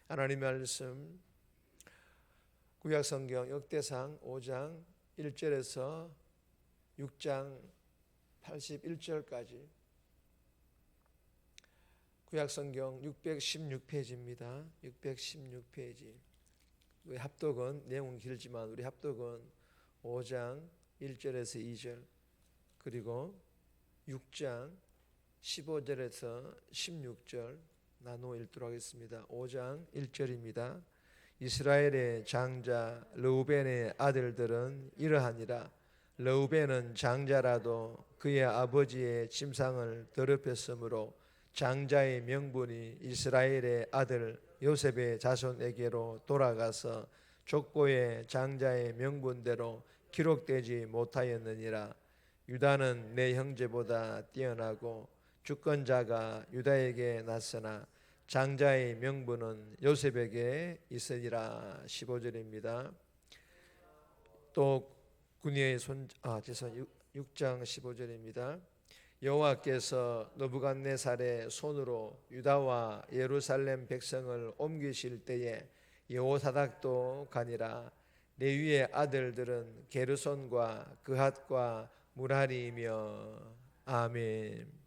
하나님의 말씀 구약성경 역대상 5장 1절에서 6장 81절까지 구약성경 616페이지입니다. 616페이지. 우리 합독은 내용은 길지만 우리 합독은 5장 1절에서 2절 그리고 6장 15절에서 16절 나누어 읽도록 하겠습니다. 5장 1절입니다. 이스라엘의 장자 르우벤의 아들들은 이러하니라. 르우벤은 장자라도 그의 아버지의 침상을 더럽혔으므로 장자의 명분이 이스라엘의 아들 요셉의 자손에게로 돌아가서 족보의 장자의 명분대로 기록되지 못하였느니라. 유다는 내 형제보다 뛰어나고 주권자가 유다에게 났으나 장자의 명분은 요셉에게 있으리라. 15절입니다. 또 군의의 6장 15절입니다. 여호와께서 느부갓네살의 손으로 유다와 예루살렘 백성을 옮기실 때에 여호사닥도 가니라. 레위의 아들들은 게르손과 그핫과 무라리이며. 아멘.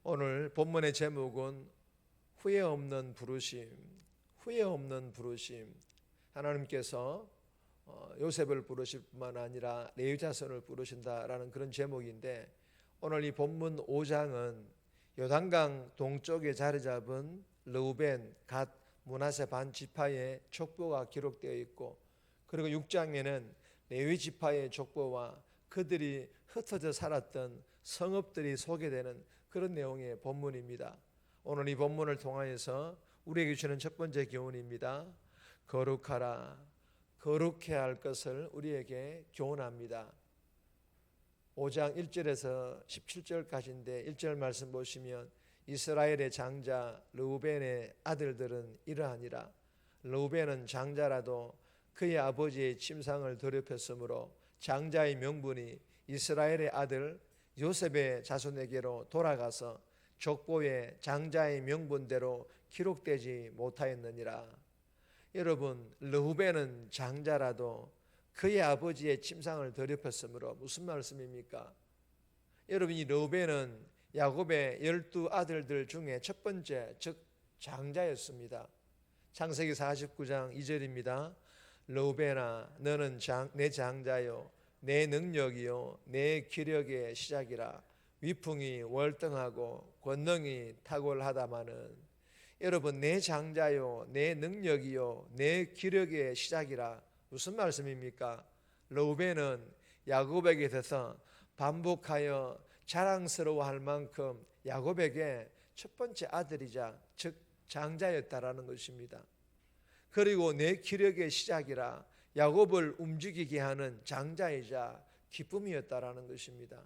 오늘 본문의 제목은 후회 없는 부르심, 후회 없는 부르심. 하나님께서 요셉을 부르실 뿐만 아니라 레위 자손을 부르신다라는 그런 제목인데, 오늘 이 본문 5장은 요단강 동쪽에 자리 잡은 르우벤, 갓, 므낫세 반 지파의 족보가 기록되어 있고, 그리고 6장에는 레위 지파의 족보와 그들이 흩어져 살았던 성읍들이 소개되는 그런 내용의 본문입니다. 오늘 이 본문을 통하여서 우리에게 주는 첫 번째 교훈입니다. 거룩하라. 거룩해야 할 것을 우리에게 교훈합니다. 5장 1절에서 17절까지인데 1절 말씀 보시면 이스라엘의 장자 르우벤의 아들들은 이러하니라. 르우벤은 장자라도 그의 아버지의 침상을 더럽혔으므로 장자의 명분이 이스라엘의 아들 요셉의 자손에게로 돌아가서 족보의 장자의 명분대로 기록되지 못하였느니라. 여러분, 르우벤은 장자라도 그의 아버지의 침상을 더럽혔으므로 무슨 말씀입니까? 여러분, 이 르우벤은 야곱의 12 아들들 중에 첫 번째, 즉 장자였습니다. 창세기 49장 2절입니다. 르우벤아, 너는 내 장자요, 내 능력이요, 내 기력의 시작이라. 위풍이 월등하고 권능이 탁월하다마는. 여러분, 내 장자요, 내 능력이요, 내 기력의 시작이라. 무슨 말씀입니까? 르우벤은 야곱에게 있어서 반복하여 자랑스러워할 만큼 야곱에게 첫 번째 아들이자 즉 장자였다라는 것입니다. 그리고 내 기력의 시작이라 야곱을 움직이게 하는 장자이자 기쁨이었다라는 것입니다.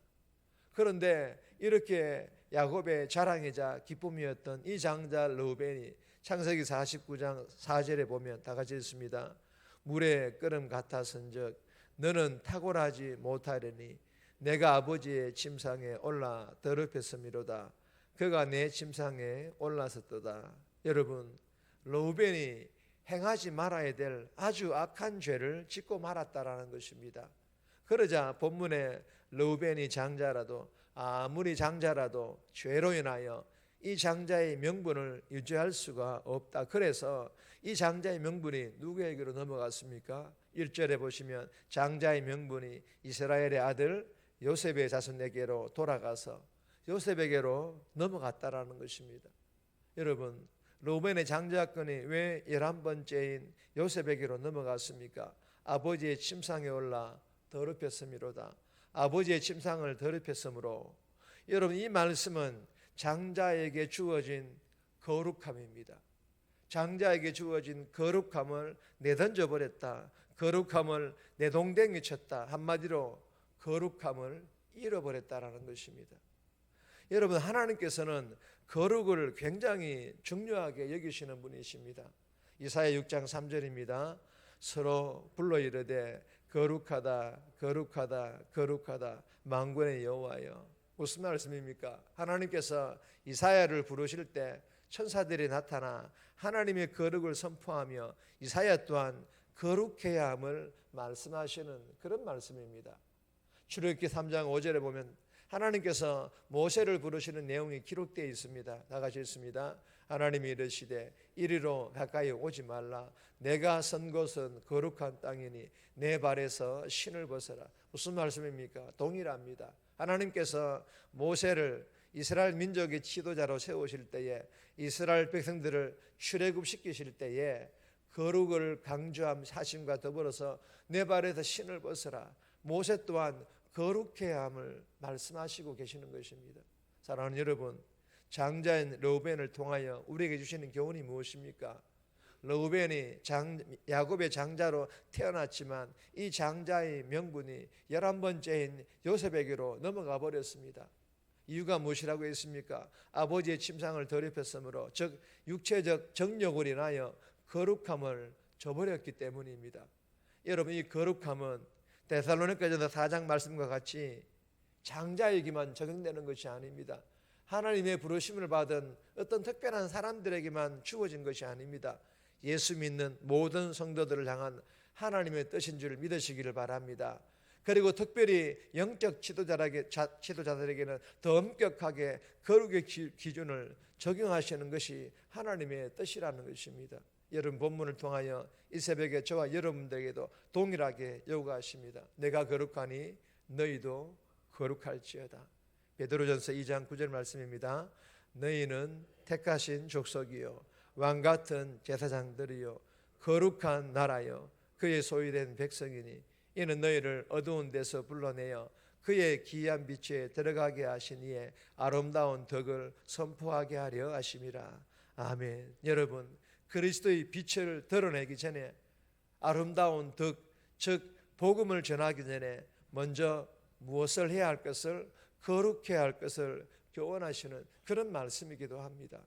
그런데 이렇게 야곱의 자랑이자 기쁨이었던 이 장자 르우벤이 창세기 49장 4절에 보면 다 같이 읽습니다. 물의 끓음 같았은즉 너는 탁월하지 못하리니 내가 아버지의 침상에 올라 더럽혔음이로다. 그가 내 침상에 올라섰도다. 여러분, 르우벤이 행하지 말아야 될 아주 악한 죄를 짓고 말았다라는 것입니다. 그러자 본문에 르우벤이 장자라도, 아무리 장자라도 죄로 인하여 이 장자의 명분을 유지할 수가 없다. 그래서 이 장자의 명분이 누구에게로 넘어갔습니까? 1절에 보시면 장자의 명분이 이스라엘의 아들 요셉의 자손에게로 돌아가서 요셉에게로 넘어갔다라는 것입니다. 여러분, 르우벤의 장자권이 왜 11번째인 요셉에게로 넘어갔습니까? 아버지의 침상에 올라 더럽혔음이로다. 아버지의 침상을 더럽혔으므로. 여러분, 이 말씀은 장자에게 주어진 거룩함입니다. 장자에게 주어진 거룩함을 내던져 버렸다. 거룩함을 내동댕이 쳤다. 한마디로 거룩함을 잃어버렸다라는 것입니다. 여러분, 하나님께서는 거룩을 굉장히 중요하게 여기시는 분이십니다. 이사야 6장 3절입니다. 서로 불러 이르되 거룩하다 거룩하다 거룩하다 만군의 여호와여. 무슨 말씀입니까? 하나님께서 이사야를 부르실 때 천사들이 나타나 하나님의 거룩을 선포하며 이사야 또한 거룩해야 함을 말씀하시는 그런 말씀입니다. 출애굽기 3장 5절에 보면 하나님께서 모세를 부르시는 내용이 기록되어 있습니다. 다 같이 읽습니다. 하나님이 이르시되 이리로 가까이 오지 말라. 내가 선 곳은 거룩한 땅이니 내 발에서 신을 벗어라. 무슨 말씀입니까? 동일합니다. 하나님께서 모세를 이스라엘 민족의 지도자로 세우실 때에, 이스라엘 백성들을 출애굽시키실 때에 거룩을 강조하심과 더불어서 내 발에서 신을 벗어라. 모세 또한 거룩해야 함을 말씀하시고 계시는 것입니다. 사랑하는 여러분, 장자인 르우벤을 통하여 우리에게 주시는 교훈이 무엇입니까? 르우벤이 야곱의 장자로 태어났지만 이 장자의 명분이 11번째인 요셉에게로 넘어가 버렸습니다. 이유가 무엇이라고 했습니까? 아버지의 침상을 더럽혔으므로, 즉 육체적 정욕을 인하여 거룩함을 저버렸기 때문입니다. 여러분, 이 거룩함은 데살로니가전서 4장 말씀과 같이 장자에게만 적용되는 것이 아닙니다. 하나님의 부르심을 받은 어떤 특별한 사람들에게만 주어진 것이 아닙니다. 예수 믿는 모든 성도들을 향한 하나님의 뜻인 줄 믿으시기를 바랍니다. 그리고 특별히 영적 지도자들에게는 더 엄격하게 거룩의 기준을 적용하시는 것이 하나님의 뜻이라는 것입니다. 여러분, 본문을 통하여 이 새벽에 저와 여러분들에게도 동일하게 요구하십니다. 내가 거룩하니 너희도 거룩할지어다. 베드로전서 2장 9절 말씀입니다. 너희는 택하신 족속이요 왕같은 제사장들이요 거룩한 나라요 그의 소유된 백성이니 이는 너희를 어두운 데서 불러내어 그의 기이한 빛에 들어가게 하신 이의 아름다운 덕을 선포하게 하려 하심이라. 아멘. 여러분, 그리스도의 빛을 드러내기 전에, 아름다운 덕, 즉 복음을 전하기 전에 먼저 무엇을 해야 할 것을, 거룩해야 할 것을 교훈하시는 그런 말씀이기도 합니다.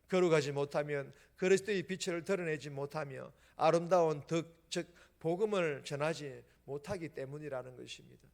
거룩하지 못하면, 그리스도의 빛을 드러내지 못하며 아름다운 덕, 즉 복음을 전하지 못하기 때문이라는 것입니다.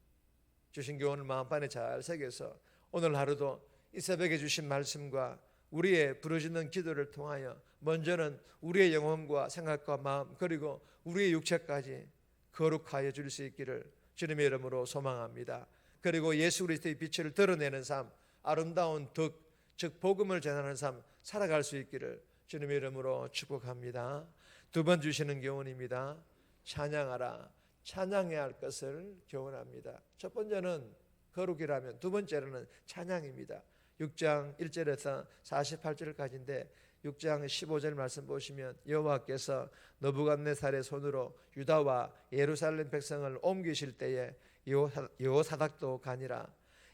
주신 교훈을 마음판에 잘 새겨서 오늘 하루도 이 새벽에 주신 말씀과 우리의 부르짖는 기도를 통하여 먼저는 우리의 영혼과 생각과 마음, 그리고 우리의 육체까지 거룩하여 줄 수 있기를 주님의 이름으로 소망합니다. 그리고 예수 그리스도의 빛을 드러내는 삶, 아름다운 덕, 즉 복음을 전하는 삶 살아갈 수 있기를 주님의 이름으로 축복합니다. 두 번 주시는 교훈입니다. 찬양하라. 찬양해야 할 것을 교훈합니다. 첫 번째는 거룩이라면 두 번째로는 찬양입니다. 6장 1절에서 48절까지인데 6장 15절 말씀 보시면 여호와께서 느부갓네살의 손으로 유다와 예루살렘 백성을 옮기실 때에 여호사닥도 가니라.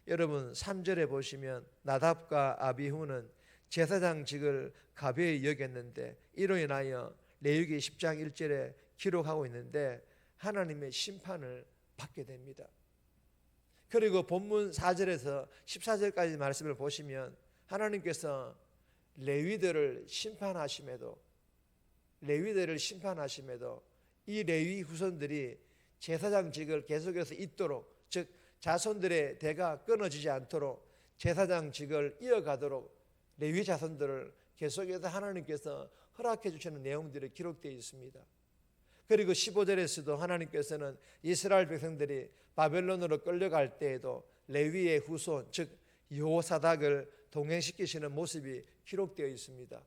여러분 3절에 보시면 나답과 아비후는 제사장직을 가벼이 여겼는데 이로 인하여 레위기 10장 1절에 기록하고 있는데 하나님의 심판을 받게 됩니다. 그리고 본문 4절에서 14절까지 말씀을 보시면 하나님께서 레위들을 심판하심에도 이 레위 후손들이 제사장직을 계속해서 잇도록, 즉 자손들의 대가 끊어지지 않도록 제사장직을 이어가도록 레위 자손들을 계속해서 하나님께서 허락해 주시는 내용들이 기록되어 있습니다. 그리고 15절에서도 하나님께서는 이스라엘 백성들이 바벨론으로 끌려갈 때에도 레위의 후손, 즉 여호사닥을 동행시키시는 모습이 기록되어 있습니다.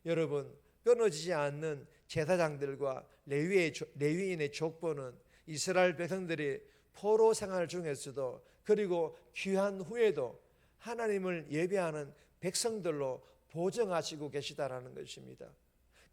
여러분, 끊어지지 않는 제사장들과 레위인의 족보는 이스라엘 백성들이 포로 생활 중에서도, 그리고 귀한 후에도 하나님을 예배하는 백성들로 보정하시고 계시다라는 것입니다.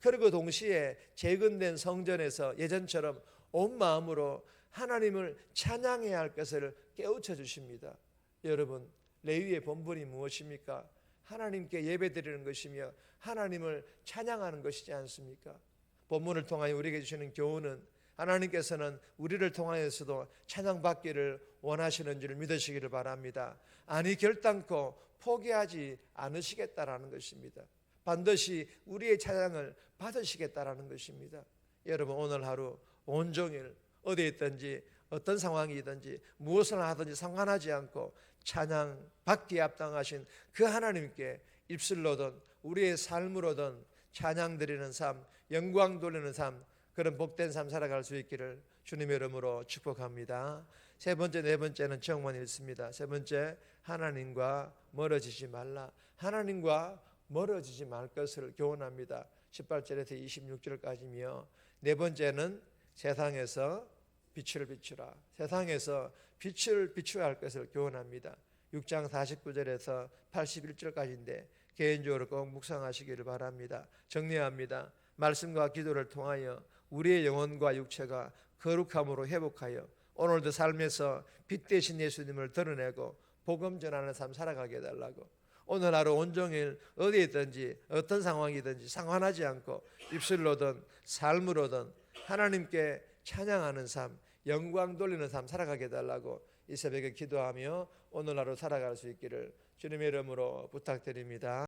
그리고 동시에 재건된 성전에서 예전처럼 온 마음으로 하나님을 찬양해야 할 것을 깨우쳐 주십니다. 여러분, 레위의 본분이 무엇입니까? 하나님께 예배드리는 것이며 하나님을 찬양하는 것이지 않습니까? 본문을 통하여 우리에게 주시는 교훈은 하나님께서는 우리를 통하여서도 찬양받기를 원하시는 줄 믿으시기를 바랍니다. 아니 결단코 포기하지 않으시겠다라는 것입니다. 반드시 우리의 찬양을 받으시겠다라는 것입니다. 여러분, 오늘 하루 온종일 어디에 있든지 어떤 상황이든지 무엇을 하든지 상관하지 않고 찬양 받기에 합당하신 그 하나님께 입술로든 우리의 삶으로든 찬양 드리는 삶, 영광 돌리는 삶, 그런 복된 삶 살아갈 수 있기를 주님의 이름으로 축복합니다. 세 번째, 네 번째는 정원 읽습니다. 세 번째, 하나님과 멀어지지 말라. 하나님과 멀어지지 말 것을 교훈합니다. 18절에서 26절까지며, 네 번째는 세상에서 빛을 비추라. 세상에서 빛을 비추어야 할 것을 교훈합니다. 6장 49절에서 81절까지인데 개인적으로 꼭 묵상하시기를 바랍니다. 정리합니다. 말씀과 기도를 통하여 우리의 영혼과 육체가 거룩함으로 회복하여 오늘도 삶에서 빛 되신 예수님을 드러내고 복음 전하는 삶 살아가게 해달라고, 오늘 하루 온종일 어디에 있든지 어떤 상황이든지 상관하지 않고 입술로든 삶으로든 하나님께 찬양하는 삶, 영광 돌리는 삶 살아가게 해달라고 이 새벽에 기도하며 오늘 하루 살아갈 수 있기를 주님의 이름으로 부탁드립니다.